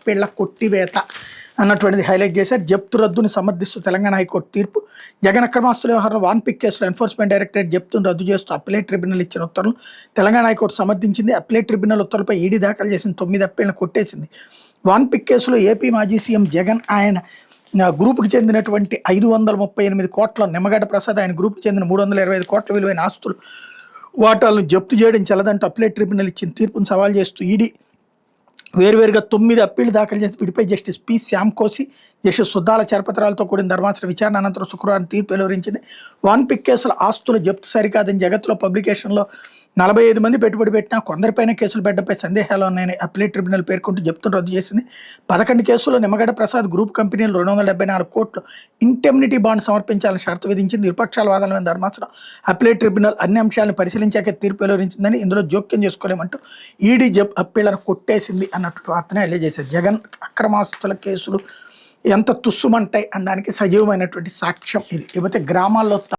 అప్పీళ్ల కొట్టివేత అన్నటువంటిది హైలైట్ చేశారు. జప్తు రద్దుని సమర్థిస్తూ తెలంగాణ హైకోర్టు తీర్పు. జగన్ అక్రమాస్తుల వ్యవహారంలో వాన్పిక్ కేసులో ఎన్ఫోర్స్మెంట్ డైరెక్టరేట్ జప్తును రద్దు చేస్తూ అప్పీలేట్ ట్రిబ్యునల్ ఇచ్చిన ఉత్తర్వులు తెలంగాణ హైకోర్టు సమర్థించింది. అప్పీలేట్ ట్రిబ్యునల్ ఉత్తర్వులపై ఈడీ దాఖలు చేసిన 9 అప్పీళ్లను కొట్టేసింది. వాన్పిక్ కేసులో ఏపీ మాజీ సీఎం జగన్ ఆయన గ్రూపుకి చెందినటువంటి 538 కోట్ల, నిమ్మగడ్డ ప్రసాద్ ఆయన గ్రూపుకి చెందిన 325 కోట్ల విలువైన ఆస్తులు వాటాలను జప్తు చేయడం చెల్లదంటూ అప్పీలేట్ ట్రిబ్యునల్ ఇచ్చిన తీర్పును సవాల్ చేస్తూ ఈడీ వేర్వేరుగా 9 అప్పీళ్లు దాఖలు చేసి వీటిపై జస్టిస్ పి శ్యాంకోసి, జస్టిస్ సుద్దాల చరపత్రాలతో కూడిన ధర్మాసన విచారణ అనంతరం శుక్రవారం తీర్పు వెలువరించింది. వాన్పిక్ కేసుల ఆస్తుల జప్తు సరికాదని జగత్లో పబ్లికేషన్లో 45 మంది పెట్టుబడి పెట్టినా కొందరిపైన కేసులు పెట్టడంపై సందేహాలు ఉన్నాయని అప్పీలేట్ ట్రిబ్యునల్ పేర్కొంటూ జప్తును రద్దు చేసింది. 11 కేసుల్లో నిమ్మగడ్డ ప్రసాద్ గ్రూప్ కంపెనీలు 274 కోట్లు ఇంటెమ్నిటీ బాండ్ సమర్పించాలని షరతు విధించింది. ఇరుపక్షాల వాదనలను ధర్మాసనం అప్పీలేట్ ట్రిబ్యునల్ అన్ని అంశాలను పరిశీలించాక తీర్పు వెలువరించిందని, ఇందులో జోక్యం చేసుకోలేమంటూ ఈడీ అప్పీళ్లను కొట్టేసింది అన్నట్టు వార్తనే తెలియజేశారు. జగన్ అక్రమాస్తుల కేసులు ఎంత తుస్సుమంటాయి అనడానికి సజీవమైనటువంటి సాక్ష్యం ఇది. ఇకపోతే గ్రామాల్లో